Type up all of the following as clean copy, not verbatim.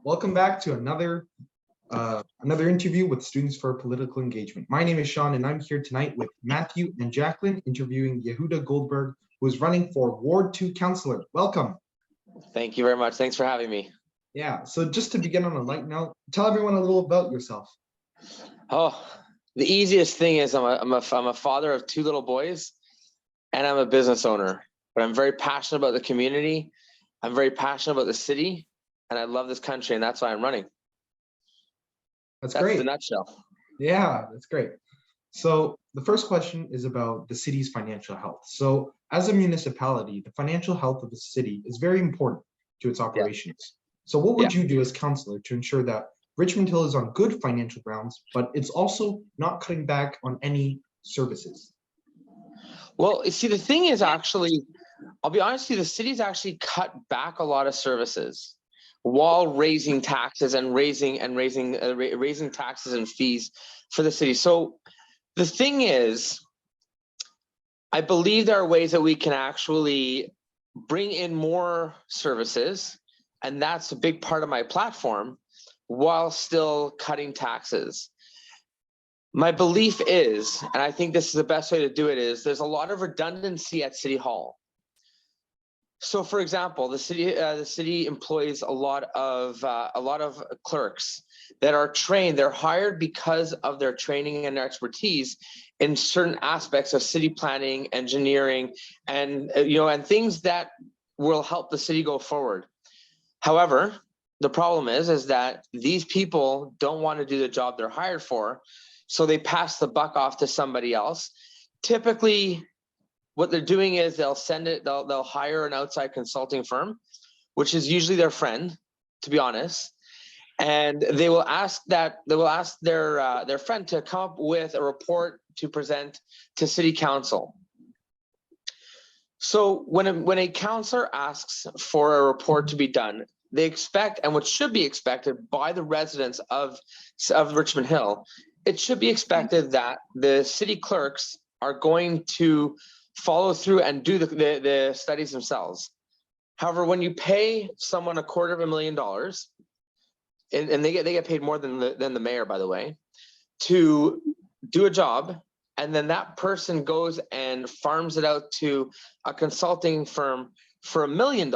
Welcome back to another interview with Students for Political Engagement. My name is Sean, and I'm here tonight with Matthew and Jacqueline interviewing Yehuda Goldberg, who is running for Ward 2 Councillor. Welcome. Thank you very much. Thanks for having me. Yeah, so just to begin on a light note, tell everyone a little about yourself. Oh, the easiest thing is I'm a father of two little boys, and I'm a business owner. But I'm very passionate about the community. I'm very passionate about the city, and I love this country, and that's why I'm running. That's great. The nutshell. Yeah, that's great. So the first question is about the city's financial health. So as a municipality, the financial health of the city is very important to its operations. Yeah. So what would you do as councillor to ensure that Richmond Hill is on good financial grounds, but it's also not cutting back on any services? Well, you see, the thing is actually, I'll be honest with you, the city's actually cut back a lot of services while raising taxes and raising taxes and fees for the city. So the thing is, I believe there are ways that we can actually bring in more services, and that's a big part of my platform, while still cutting taxes. My belief is, and I think this is the best way to do it, is there's a lot of redundancy at City Hall. So, for example, the city employs a lot of clerks that are trained. They're hired because of their training and their expertise in certain aspects of city planning, engineering, and and things that will help the city go forward. However, the problem is that these people don't want to do the job they're hired for, so they pass the buck off to somebody else. Typically, what they're doing is they'll hire an outside consulting firm, which is usually their friend, to be honest, and they will ask their friend to come up with a report to present to city council. So when a councillor asks for a report to be done, they expect, and what should be expected by the residents of Richmond Hill, it should be expected that the city clerks are going to follow through and do the studies themselves. However, when you pay someone $250,000, and they get paid more than the mayor, by the way, to do a job, and then that person goes and farms it out to a consulting firm for $1 million,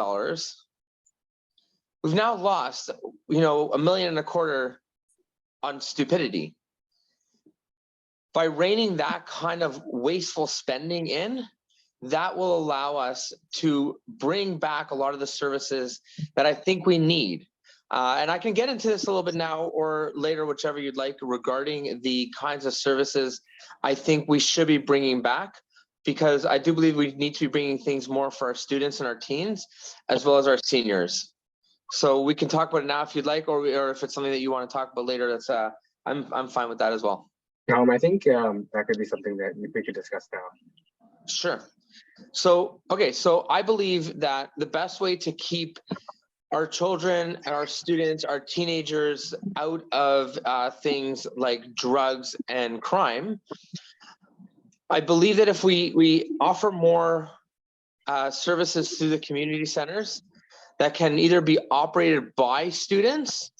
we've now lost, $1.25 million on stupidity. By reining that kind of wasteful spending in, that will allow us to bring back a lot of the services that I think we need. And I can get into this a little bit now or later, whichever you'd like, regarding the kinds of services I think we should be bringing back, because I do believe we need to be bringing things more for our students and our teens, as well as our seniors. So we can talk about it now if you'd like, or if it's something that you want to talk about later, that's I'm fine with that as well. I think that could be something that we could discuss now. Sure. So, okay, so I believe that the best way to keep our children and our students, our teenagers out of things like drugs and crime, I believe that if we offer more services through the community centers that can either be operated by students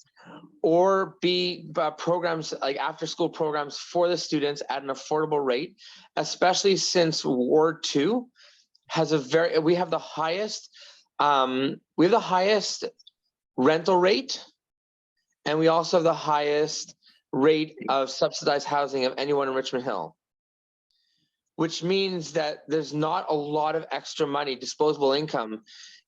or be programs like after-school programs for the students at an affordable rate, especially since Ward 2 has we have the highest rental rate, and we also have the highest rate of subsidized housing of anyone in Richmond Hill, which means that there's not a lot of extra money, disposable income,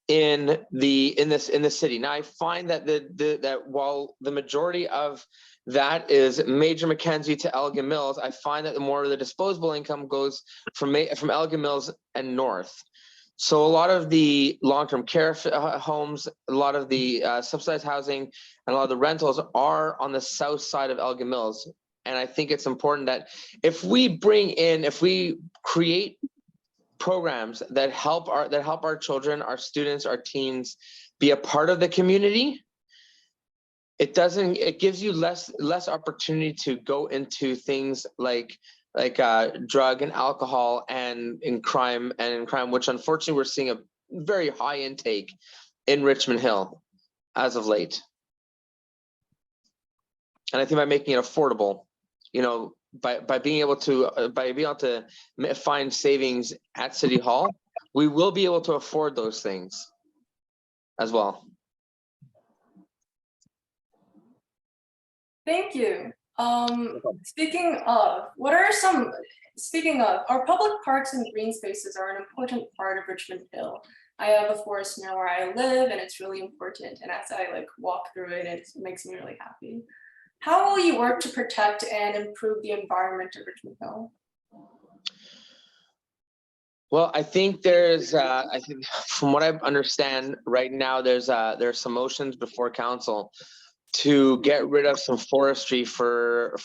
in the city. Now, I find that that while the majority of that is Major Mackenzie to Elgin Mills, I find that the more of the disposable income goes from Elgin Mills and north. So a lot of the long-term care homes, a lot of the subsidized housing, and a lot of the rentals are on the south side of Elgin Mills. And I think it's important that if we create programs that help our children, our students, our teens be a part of the community, it gives you less opportunity to go into things like drug and alcohol and in crime, which unfortunately we're seeing a very high intake in Richmond Hill as of late. And I think by making it affordable, by being able to find savings at City Hall, we will be able to afford those things as well. Thank you. Speaking of, our public parks and green spaces are an important part of Richmond Hill. I have a forest now where I live, and it's really important. And as I walk through it, it makes me really happy. How will you work to protect and improve the environment of Richmond Hill? Well, I think there's, from what I understand right now, there's some motions before council to get rid of some forestry for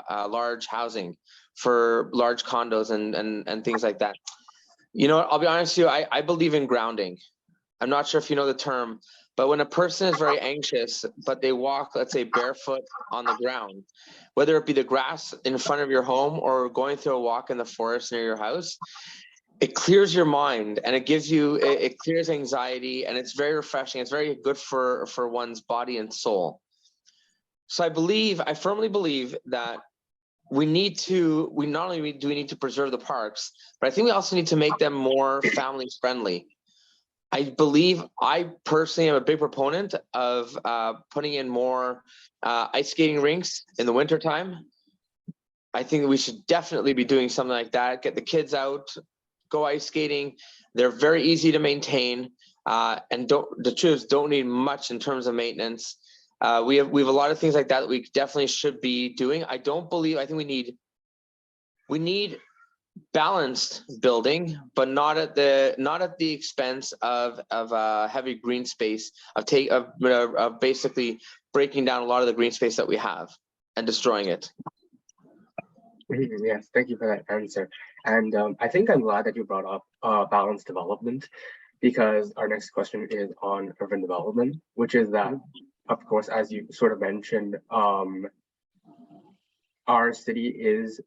large housing, for large condos and things like that. I'll be honest with you, I believe in grounding. I'm not sure if you know the term, but when a person is very anxious, but they walk, let's say, barefoot on the ground, whether it be the grass in front of your home or going through a walk in the forest near your house, it clears your mind and it clears anxiety, and it's very refreshing. It's very good for one's body and soul. So I firmly believe that we not only do we need to preserve the parks, but I think we also need to make them more family friendly. I personally am a big proponent of putting in more ice skating rinks in the wintertime. I think we should definitely be doing something like that. Get the kids out, go ice skating. They're very easy to maintain, and don't need much in terms of maintenance. We have a lot of things like that we definitely should be doing. I think we need balanced building, but not at the expense of heavy green space, of basically breaking down a lot of the green space that we have and destroying it. Yes, thank you for that answer. And I think I'm glad that you brought up balanced development, because our next question is on urban development, which is that, of course, as you sort of mentioned, our city is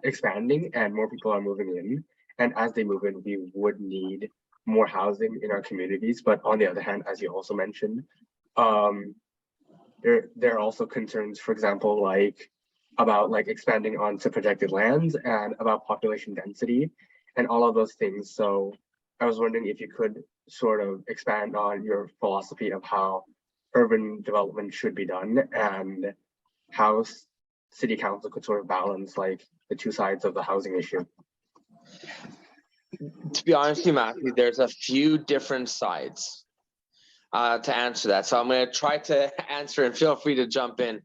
expanding and more people are moving in. And as they move in, we would need more housing in our communities. But on the other hand, as you also mentioned, there are also concerns, for example, about expanding onto projected lands and about population density and all of those things. So I was wondering if you could sort of expand on your philosophy of how urban development should be done and how city council could sort of balance the two sides of the housing issue. To be honest with you, Matthew, there's a few different sides to answer that. So I'm going to try to answer, and feel free to jump in.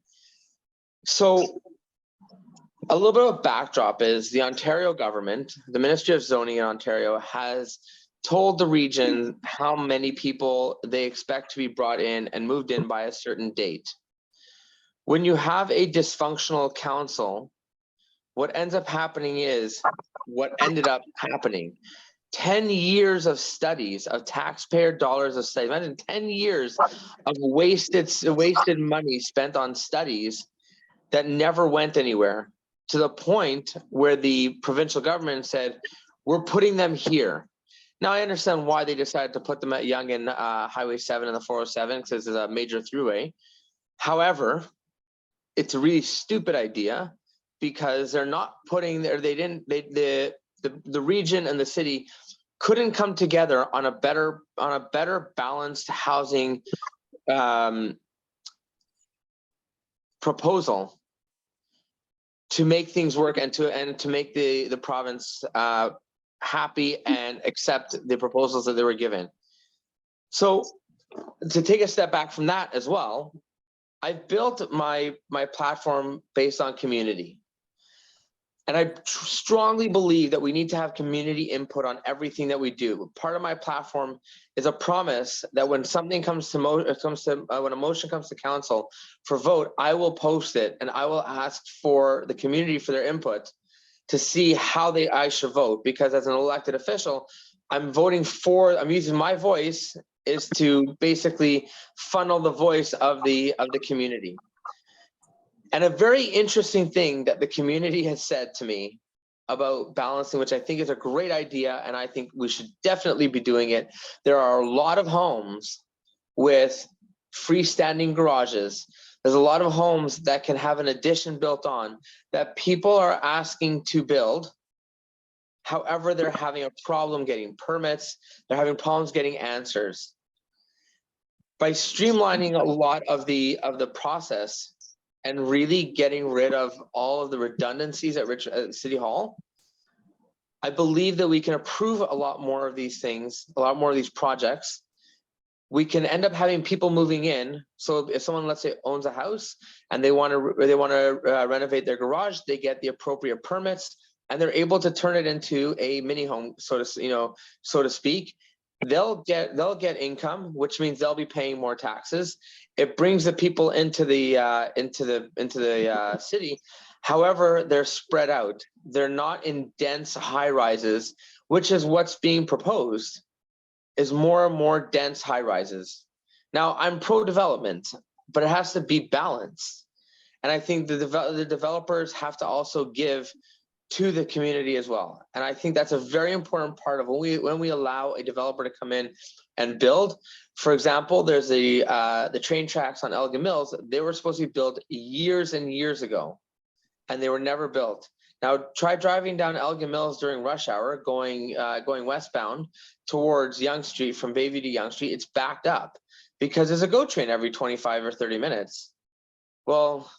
So a little bit of a backdrop is the Ontario government, the Ministry of Zoning in Ontario, has told the region how many people they expect to be brought in and moved in by a certain date. When you have a dysfunctional council, what ends up happening is what ended up happening. 10 years of studies, of taxpayer dollars of studies. Imagine 10 years of wasted money spent on studies that never went anywhere, to the point where the provincial government said, we're putting them here. Now, I understand why they decided to put them at Yonge and Highway 7 and the 407, because it's a major throughway. However, it's a really stupid idea, because they're not putting there, the region and the city couldn't come together on a better balanced housing proposal to make things work and to make the province happy and accept the proposals that they were given. So to take a step back from that as well, I've built my platform based on community. And I strongly believe that we need to have community input on everything that we do. Part of my platform is a promise that when something comes to when a motion comes to council for vote, I will post it and I will ask for the community for their input to see how I should vote. Because as an elected official, I'm using my voice is to basically funnel the voice of the community. And a very interesting thing that the community has said to me about balancing, which I think is a great idea, and I think we should definitely be doing it. There are a lot of homes with freestanding garages There's a lot of homes that can have an addition built on that people are asking to build. However, they're having a problem getting permits. They're having problems getting answers. By streamlining a lot of the process and really getting rid of all of the redundancies at City Hall, I believe that we can approve a lot more of these things, a lot more of these projects. We can end up having people moving in. So if someone, let's say, owns a house and they want to renovate their garage, they get the appropriate permits and they're able to turn it into a mini home, so to speak. They'll get income, which means they'll be paying more taxes. It brings the people into the city. However, they're spread out. They're not in dense high rises, which is what's being proposed, is more and more dense high rises. Now, I'm pro-development, but it has to be balanced. And I think the developers have to also give to the community as well. And I think that's a very important part of when we allow a developer to come in and build. For example, there's the train tracks on Elgin Mills. They were supposed to be built years and years ago, and they were never built. Now, try driving down Elgin Mills during rush hour, going westbound towards Yonge Street, from Bayview to Yonge Street. It's backed up because there's a GO train every 25 or 30 minutes. Well,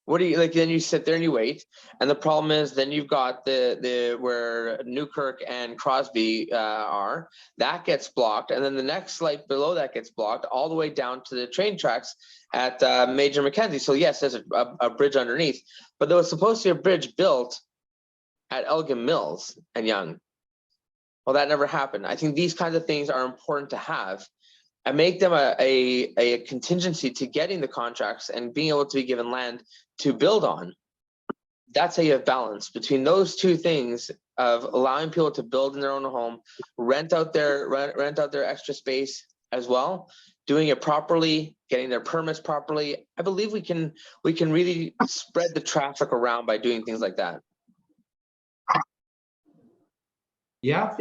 what do you like? Then you sit there and you wait, and the problem is then you've got the where Newkirk and Crosby are, that gets blocked, and then the next light below that gets blocked all the way down to the train tracks at Major Mackenzie. So yes, there's a bridge underneath, but there was supposed to be a bridge built at Elgin Mills and Yonge. Well, that never happened. I think these kinds of things are important to have and make them a contingency to getting the contracts and being able to be given land to build on. That's how you have balance between those two things of allowing people to build in their own home, rent out their extra space as well, doing it properly, getting their permits properly. I believe we can really spread the traffic around by doing things like that. Yeah,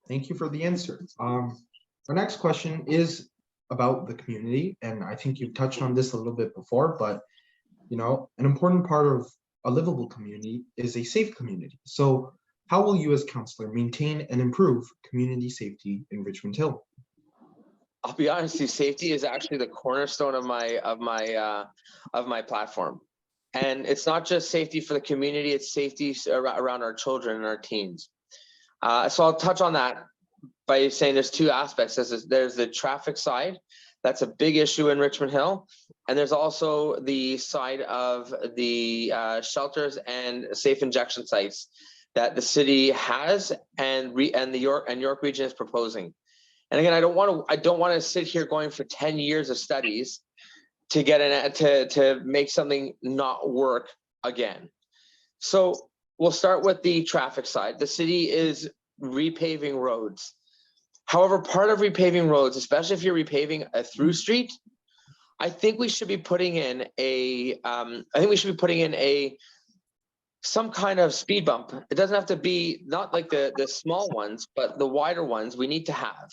thank you for the answer. Our next question is about the community, and I think you touched on this a little bit before, but you know, an important part of a livable community is a safe community. So how will you as councillor maintain and improve community safety in Richmond Hill? I'll be honest with you, safety is actually the cornerstone of my platform. And it's not just safety for the community, it's safety around our children and our teens. So I'll touch on that by saying there's two aspects. There's the traffic side. That's a big issue in Richmond Hill. And there's also the side of the shelters and safe injection sites that the city has and the York region is proposing. And again, I don't want to sit here going for 10 years of studies to get to make something not work again. So we'll start with the traffic side. The city is repaving roads. However, part of repaving roads, especially if you're repaving a through street, I think we should be putting in some kind of speed bump. It doesn't have to be not like the small ones, but the wider ones we need to have.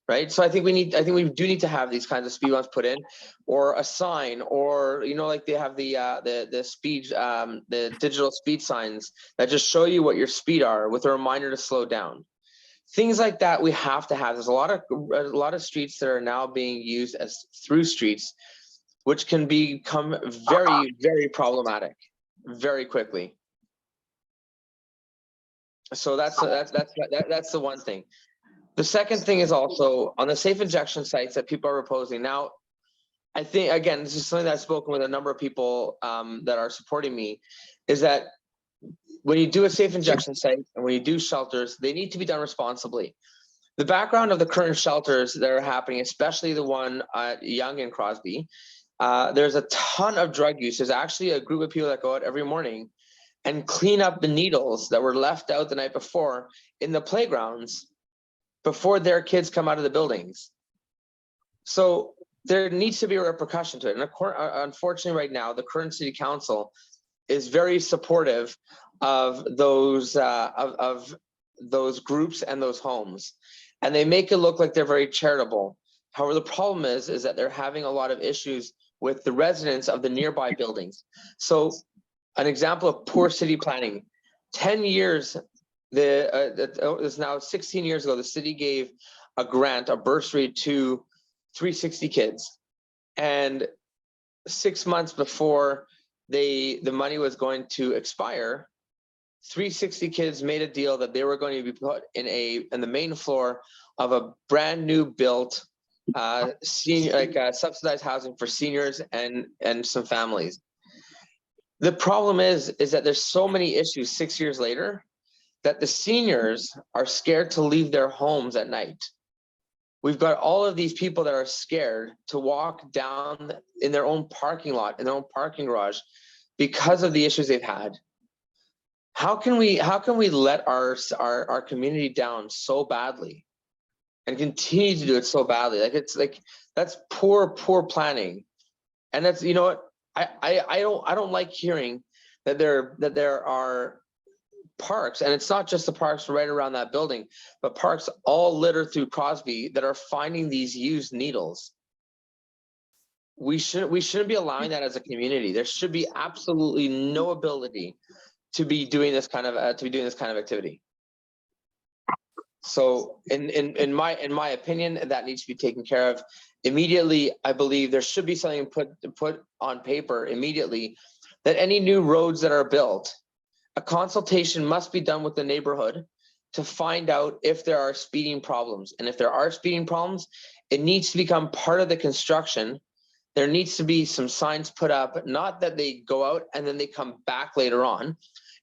Right. So I think we do need to have these kinds of speed bumps put in, or a sign, or like they have the speed the digital speed signs that just show you what your speed are with a reminder to slow down. Things like that we have to have. There's a lot of streets that are now being used as through streets, which can become very, very problematic very quickly. So that's the one thing. The second thing is also on the safe injection sites that people are proposing. Now, I think, again, this is something that I've spoken with a number of people that are supporting me, is that when you do a safe injection site and when you do shelters, they need to be done responsibly. The background of the current shelters that are happening, especially the one at Yonge and Crosby, there's a ton of drug use. There's actually a group of people that go out every morning and clean up the needles that were left out the night before in the playgrounds before their kids come out of the buildings. So there needs to be a repercussion to it. And unfortunately right now, the current city council is very supportive of those groups and those homes. And they make it look like they're very charitable. However, the problem is that they're having a lot of issues with the residents of the nearby buildings. So an example of poor city planning, 10 years, it's now 16 years ago, the city gave a grant, a bursary to 360 kids. And 6 months before the money was going to expire, 360 kids made a deal that they were going to be put in the main floor of a brand new built subsidized housing for seniors and some families. The problem is that there's so many issues 6 years later that the seniors are scared to leave their homes at night. We've got all of these people that are scared to walk down in their own parking lot, in their own parking garage, because of the issues they've had. How can we let our community down so badly and continue to do it so badly? That's poor planning. And that's, you know what, I don't like hearing that there are parks, and it's not just the parks right around that building, but parks all littered through Crosby that are finding these used needles. We shouldn't be allowing that as a community. There should be absolutely no ability to be doing this kind of activity. So in my opinion, that needs to be taken care of immediately. I believe there should be something put on paper immediately that any new roads that are built, a consultation must be done with the neighborhood to find out if there are speeding problems. And if there are speeding problems, it needs to become part of the construction. There needs to be some signs put up, not that they go out and then they come back later on.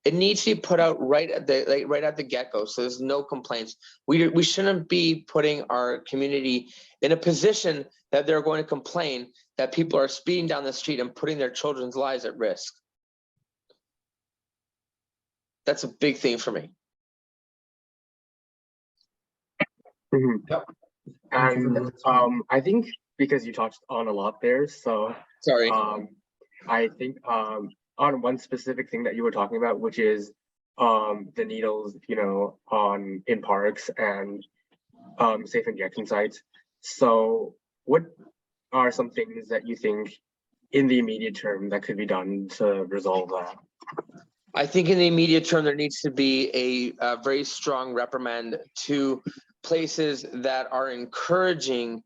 It needs to be put out right at the get-go, so there's no complaints. We shouldn't be putting our community in a position that they're going to complain that people are speeding down the street and putting their children's lives at risk. That's a big thing for me. Yep. And I think because you touched on a lot there, so Sorry. I think on one specific thing that you were talking about, which is the needles, in parks and safe injection sites. So what are some things that you think in the immediate term that could be done to resolve that? I think in the immediate term, there needs to be a very strong reprimand to places that are encouraging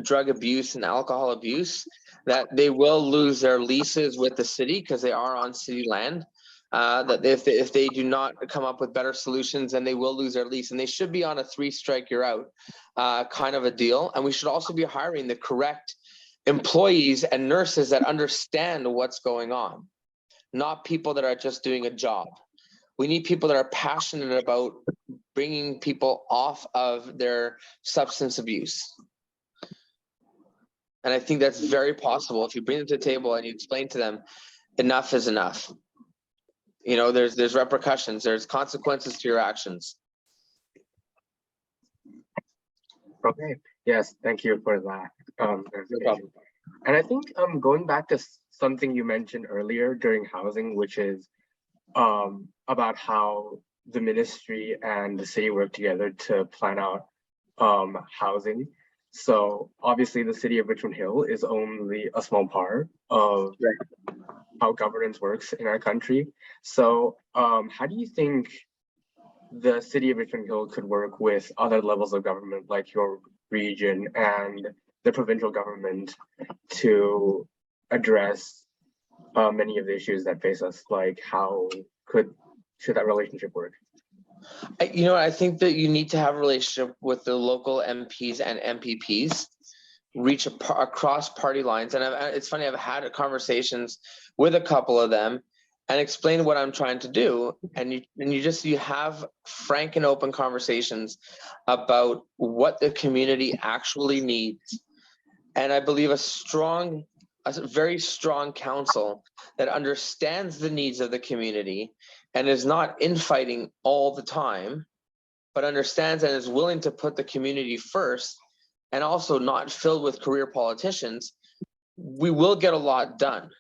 drug abuse and alcohol abuse, that they will lose their leases with the city because they are on city land. That if they do not come up with better solutions, then they will lose their lease, and they should be on a 3-strike you're out kind of a deal. And we should also be hiring the correct employees and nurses that understand what's going on, not people that are just doing a job. We need people that are passionate about bringing people off of their substance abuse. And I think that's very possible if you bring them to the table and you explain to them enough is enough. There's repercussions, there's consequences to your actions. Okay, yes, thank you for that. No problem. And I think going back to something you mentioned earlier during housing, which is about how the ministry and the city work together to plan out housing. So obviously the city of Richmond Hill is only a small part of how governance works in our country. So how do you think the city of Richmond Hill could work with other levels of government, like your region and the provincial government, to address many of the issues that face us? Like, how should that relationship work? I think that you need to have a relationship with the local MPs and MPPs, reach across party lines. And it's funny, I've had conversations with a couple of them and explain what I'm trying to do. And you have frank and open conversations about what the community actually needs. And I believe a very strong council that understands the needs of the community and is not infighting all the time, but understands and is willing to put the community first, and also not filled with career politicians, we will get a lot done.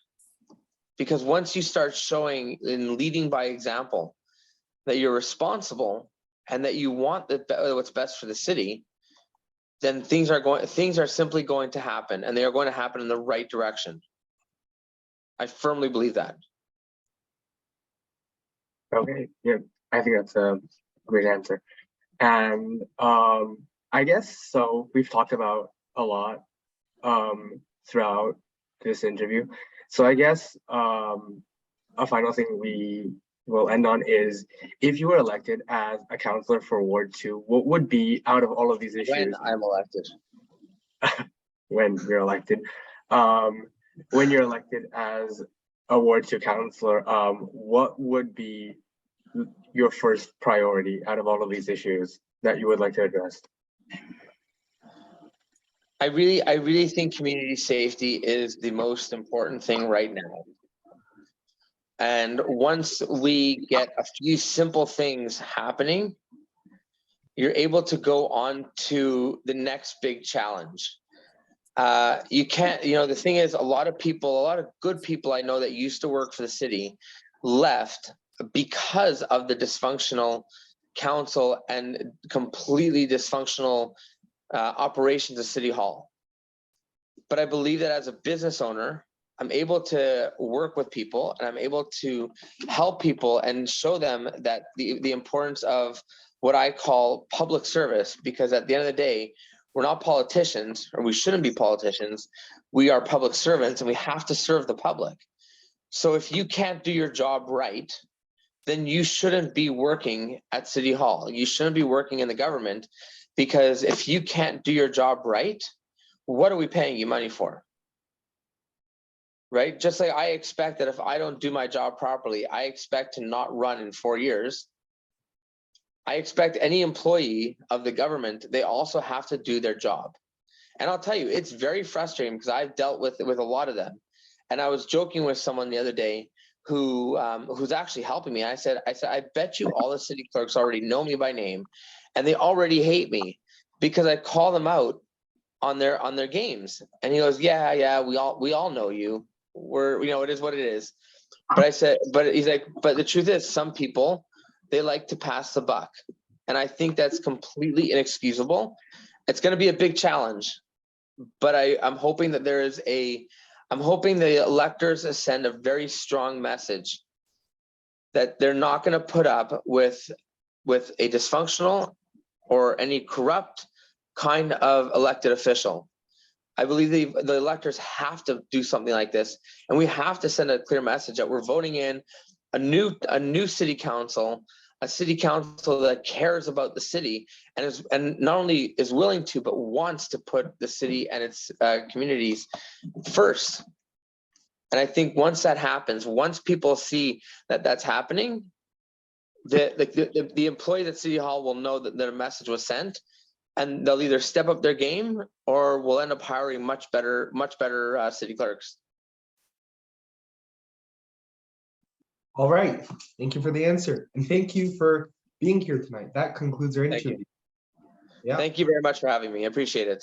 Because once you start showing and leading by example that you're responsible and that you want what's best for the city, then things are simply going to happen, and they are going to happen in the right direction. I firmly believe that. Okay, yeah, I think that's a great answer. And I guess so. We've talked about a lot throughout this interview. So I guess a final thing we will end on is, if you were elected as a councillor for Ward 2, what would be, out of all of these When issues, I'm elected. when you're elected, when you're elected as a Ward 2 councillor, what would be your first priority out of all of these issues that you would like to address? I really think community safety is the most important thing right now. And once we get a few simple things happening, you're able to go on to the next big challenge. You can't, the thing is, a lot of good people I know that used to work for the city left because of the dysfunctional council and completely dysfunctional operations of City Hall. But I believe that as a business owner, I'm able to work with people, and I'm able to help people and show them that the importance of what I call public service, because at the end of the day, we're not politicians, or we shouldn't be politicians. We are public servants, and we have to serve the public. So if you can't do your job right, then you shouldn't be working at City Hall. You shouldn't be working in the government, because if you can't do your job right, what are we paying you money for? Right? Just like I expect that if I don't do my job properly, I expect to not run in 4 years. I expect any employee of the government, they also have to do their job. And I'll tell you, it's very frustrating, because I've dealt with a lot of them. And I was joking with someone the other day who's actually helping me. I said, I bet you all the city clerks already know me by name, and they already hate me because I call them out on their games. And he goes, yeah, we all know you. It is what it is. But I said, but he's like, but the truth is, some people, they like to pass the buck. And I think that's completely inexcusable. It's going to be a big challenge, but I'm hoping that I'm hoping the electors send a very strong message that they're not going to put up with a dysfunctional or any corrupt kind of elected official. I believe the electors have to do something like this, and we have to send a clear message that we're voting in a new city council, a city council that cares about the city and not only is willing to, but wants to put the city and its communities first. And I think once that happens, once people see that that's happening, the employees at City Hall will know that their message was sent, and they'll either step up their game or we'll end up hiring much better city clerks. All right. Thank you for the answer. And thank you for being here tonight. That concludes our interview. Yeah. Thank you very much for having me. I appreciate it.